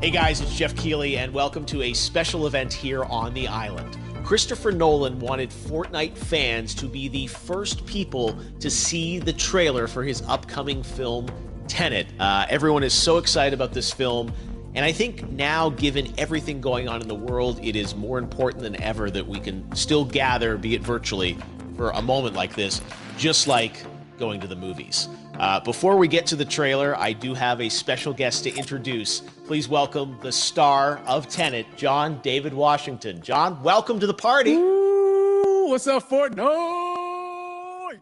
Hey guys, it's Jeff Keighley, and welcome to a special event here on the island. Christopher Nolan wanted Fortnite fans to be the first people to see the trailer for his upcoming film, Tenet. Everyone is so excited about this film, and I think now, given everything going on in the world, it is more important than ever that we can still gather, be it virtually, for a moment like this, just like going to the movies. Before we get to the trailer, I do have a special guest to introduce. Please welcome the star of Tenet, John David Washington. John, welcome to the party. Ooh, what's up, Fortnite?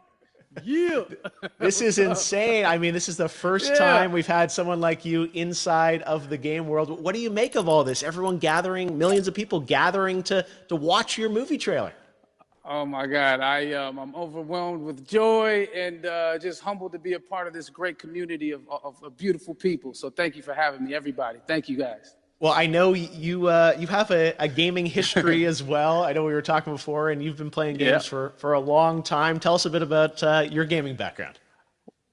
Yeah. This is insane. I mean, this is the first time we've had someone like you inside of the game world. What do you make of all this? Everyone gathering, millions of people gathering to watch your movie trailer. Oh my God, I'm overwhelmed with joy and just humbled to be a part of this great community of beautiful people. So thank you for having me, everybody. Thank you, guys. Well, I know you have a gaming history as well. I know we were talking before, and you've been playing games for a long time. Tell us a bit about your gaming background.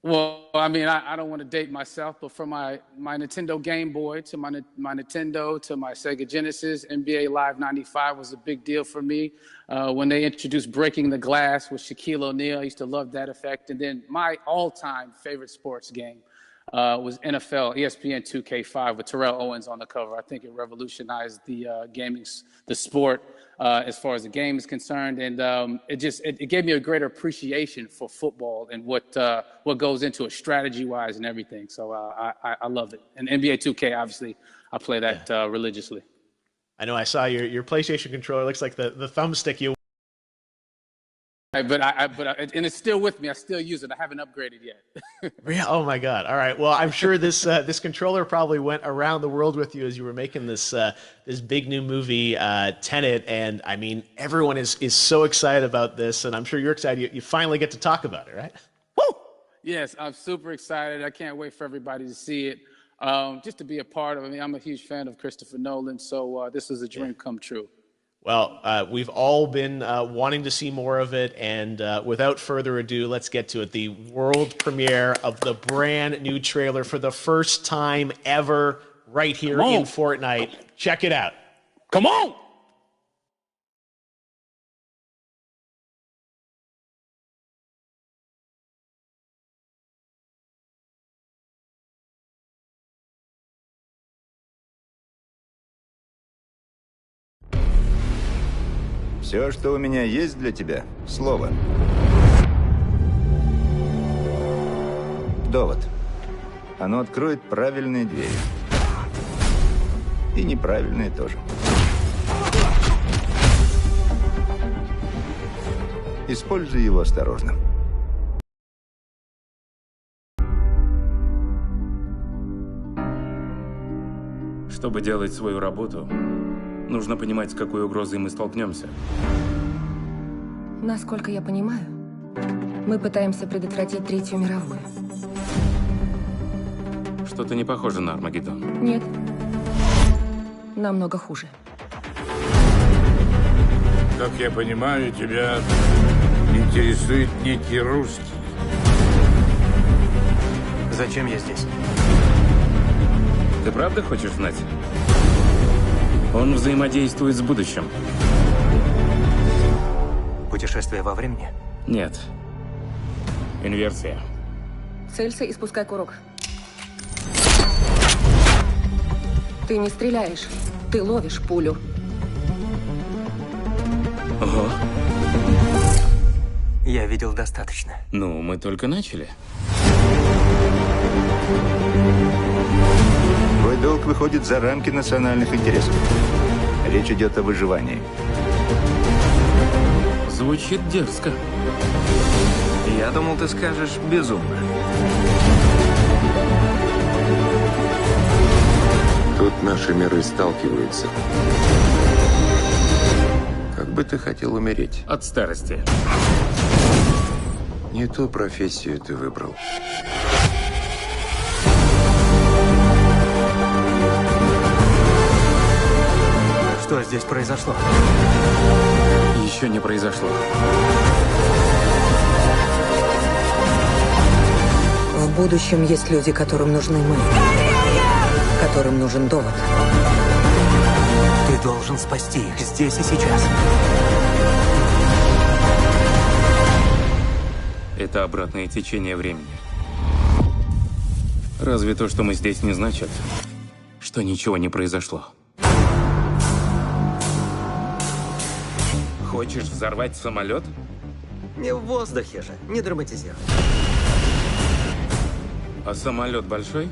Well, I mean, I don't want to date myself, but from my Nintendo Game Boy to my Nintendo to my Sega Genesis, NBA Live 95 was a big deal for me. When they introduced Breaking the Glass with Shaquille O'Neal, I used to love that effect. And then my all-time favorite sports game was NFL ESPN 2K5 with Terrell Owens on the cover. I think it revolutionized the sport as far as the game is concerned, and it gave me a greater appreciation for football and what goes into it strategy-wise and everything. So I love it. And NBA 2K, obviously, I play that religiously. I know I saw your PlayStation controller. Looks like the thumbstick you. But and it's still with me. I still use it. I haven't upgraded yet. Yeah. Oh my God. All right. Well, I'm sure this controller probably went around the world with you as you were making this big new movie, Tenet. And I mean, everyone is so excited about this, and I'm sure you're excited. You finally get to talk about it, right? Woo! Yes, I'm super excited. I can't wait for everybody to see it. Just to be a part of it. I mean, I'm a huge fan of Christopher Nolan, so this is a dream come true. Well, we've all been wanting to see more of it, and without further ado, let's get to it. The world premiere of the brand new trailer for the first time ever right here in Fortnite. Check it out. Come on! Все, что у меня есть для тебя, слово. Довод. Оно откроет правильные двери. И неправильные тоже. Используй его осторожно. Чтобы делать свою работу, нужно понимать, с какой угрозой мы столкнемся. Насколько я понимаю, мы пытаемся предотвратить Третью мировую. Что-то не похоже на Армагеддон. Нет. Намного хуже. Как я понимаю, тебя интересует некий русский. Зачем я здесь? Ты правда хочешь знать? Он взаимодействует с будущим. Путешествие во времени? Нет. Инверсия. Целься и спускай курок. Ты не стреляешь, ты ловишь пулю. Ого. Я видел достаточно. Ну, мы только начали. Твой долг выходит за рамки национальных интересов. Речь идет о выживании. Звучит дерзко. Я думал, ты скажешь безумно. Тут наши миры сталкиваются. Как бы ты хотел умереть? От старости. Не ту профессию ты выбрал. Что здесь произошло? Еще не произошло. В будущем есть люди, которым нужны мы. которым нужен довод. Ты должен спасти их здесь и сейчас. Это обратное течение времени. Разве то, что мы здесь, не значит, что ничего не произошло? Хочешь взорвать самолет? Не в воздухе же, не драматизируй. А самолет большой?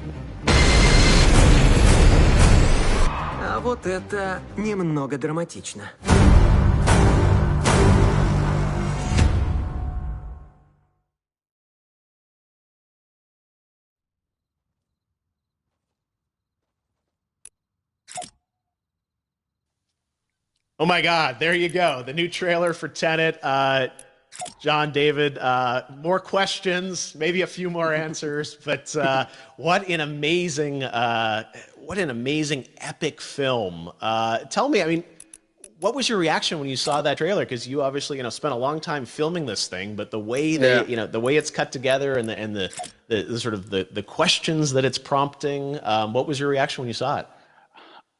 А вот это немного драматично. Oh my God, there you go. The new trailer for Tenet. John, David, more questions, maybe a few more answers, but what an amazing epic film. Tell me, I mean, what was your reaction when you saw that trailer? Because you obviously, spent a long time filming this thing, but the way the way it's cut together and the sort of the questions that it's prompting, what was your reaction when you saw it?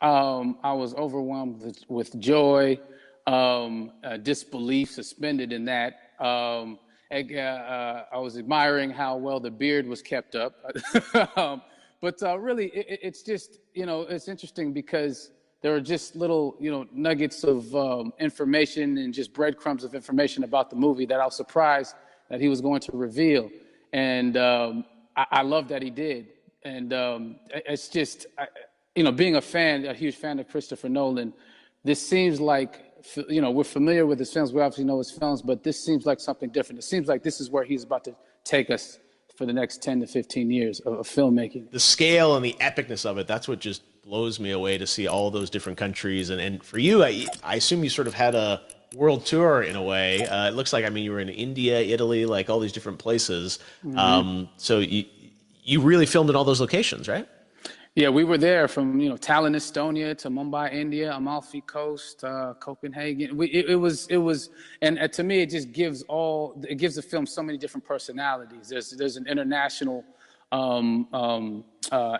I was overwhelmed with joy, disbelief suspended in that. I was admiring how well the beard was kept up. But really, it's just, it's interesting because there are just little, nuggets of information and just breadcrumbs of information about the movie that I was surprised that he was going to reveal. And I love that he did. And it's just... being a huge fan of Christopher Nolan, this seems like, we're familiar with his films. We obviously know his films, but this seems like something different. It seems like this is where he's about to take us for the next 10 to 15 years of filmmaking. The scale and the epicness of it, that's what just blows me away to see all those different countries. And for you, I assume you sort of had a world tour in a way. It looks like, you were in India, Italy, like all these different places. Mm-hmm. So you really filmed in all those locations, right? Yeah, we were there from Tallinn, Estonia, to Mumbai, India, Amalfi Coast, Copenhagen. It was, and to me, it just gives the film so many different personalities. There's an international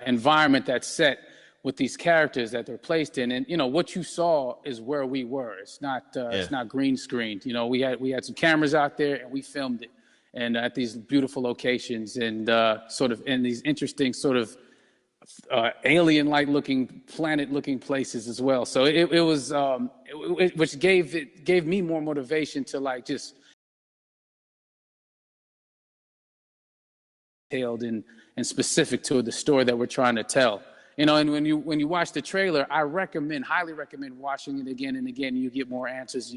environment that's set with these characters that they're placed in, and what you saw is where we were. It's not green screened. We had some cameras out there and we filmed it, and at these beautiful locations and sort of in these interesting sort of alien-like looking, planet-looking places as well. So it was, which gave me more motivation to just detailed and specific to the story that we're trying to tell. And when you watch the trailer, I highly recommend watching it again and again. You get more answers.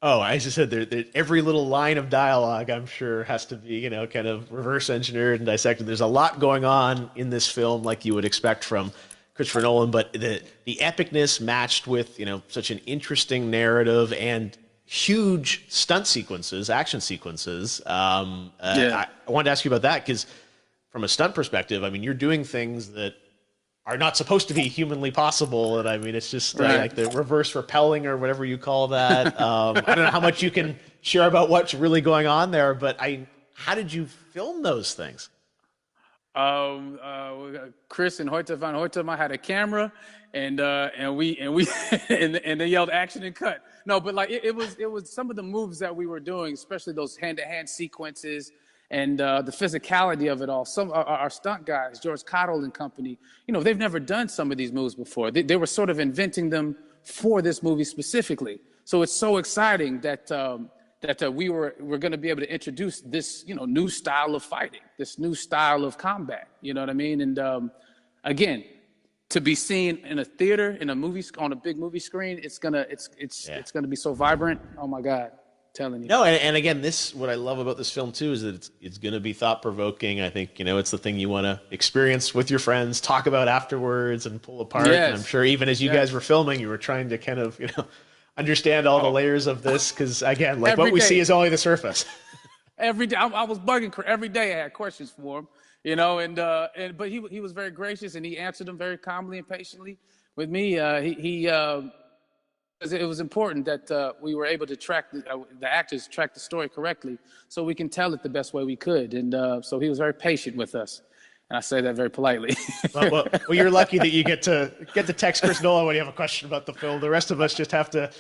Oh, as I said, every little line of dialogue, I'm sure, has to be, kind of reverse engineered and dissected. There's a lot going on in this film, like you would expect from Christopher Nolan, but the epicness matched with, such an interesting narrative and huge stunt sequences, action sequences. I wanted to ask you about that because from a stunt perspective, you're doing things that are not supposed to be humanly possible. And it's just like the reverse rappelling or whatever you call that. I don't know how much you can share about what's really going on there, but how did you film those things? Chris and Hoyte van Hoytema had a camera and they yelled action and cut. No, but it was some of the moves that we were doing, especially those hand-to-hand sequences, and the physicality of it all. Some our stunt guys, George Cottle and company, they've never done some of these moves before. They were sort of inventing them for this movie specifically. So it's so exciting that we're going to be able to introduce this new style of fighting, this new style of combat. You know what I mean? And again, to be seen in a theater, in a movie, on a big movie screen, it's gonna be so vibrant. Oh my God. Telling you. No, and again, what I love about this film too is that it's going to be thought-provoking. I think it's the thing you want to experience with your friends, talk about afterwards, and pull apart. Yes. And I'm sure even as you guys were filming, you were trying to kind of understand all the layers of this because again, what we see is only the surface. Every day, I was bugging every day. I had questions for him, but he was very gracious and he answered them very calmly and patiently with me. It was important that we were able to track the actors track the story correctly so we can tell it the best way we could. And so he was very patient with us. And I say that very politely. Well, you're lucky that you get to text Chris Nolan when you have a question about the film. The rest of us just have to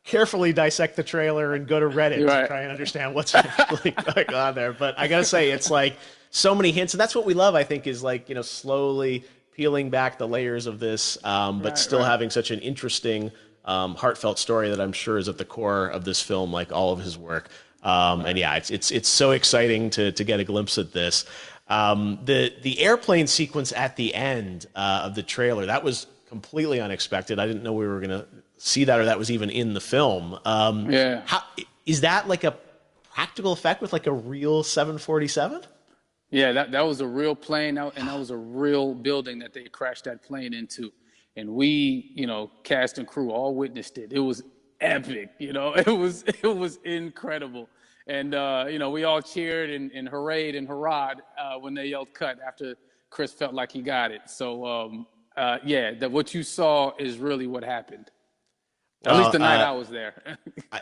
carefully dissect the trailer and go to Reddit to try and understand what's actually going on there. But I gotta say, it's like so many hints, and that's what we love, I think, is like, slowly peeling back the layers of this, but still having such an interesting, heartfelt story that I'm sure is at the core of this film, like all of his work. And yeah, it's so exciting to get a glimpse at this. The airplane sequence at the end of the trailer, that was completely unexpected. I didn't know we were gonna see that, or that was even in the film. Is that like a practical effect with like a real 747? Yeah, that was a real plane, and that was a real building that they crashed that plane into. And we, cast and crew all witnessed it. It was epic, it was incredible. And, we all cheered and hurrayed and hurrahed when they yelled cut after Chris felt like he got it. So, what you saw is really what happened. At least the night I was there.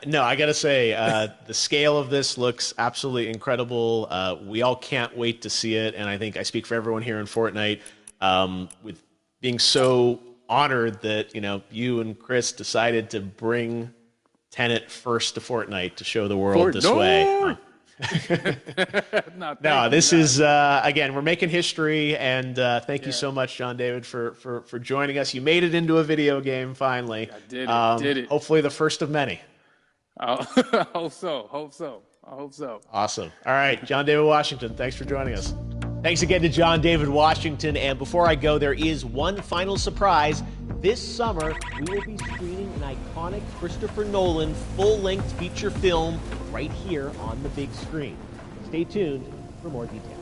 No, I got to say, the scale of this looks absolutely incredible. We all can't wait to see it. And I think I speak for everyone here in Fortnite with being so honored that, you and Chris decided to bring Tenet first to Fortnite to show the world this way. No, this is, again, we're making history, and thank you so much, John David, for joining us. You made it into a video game, finally. I did it. Hopefully the first of many. I hope so. Awesome. All right, John David Washington, thanks for joining us. Thanks again to John David Washington, and before I go, there is one final surprise. This summer, we will be screening an iconic Christopher Nolan full-length feature film right here on the big screen. Stay tuned for more details.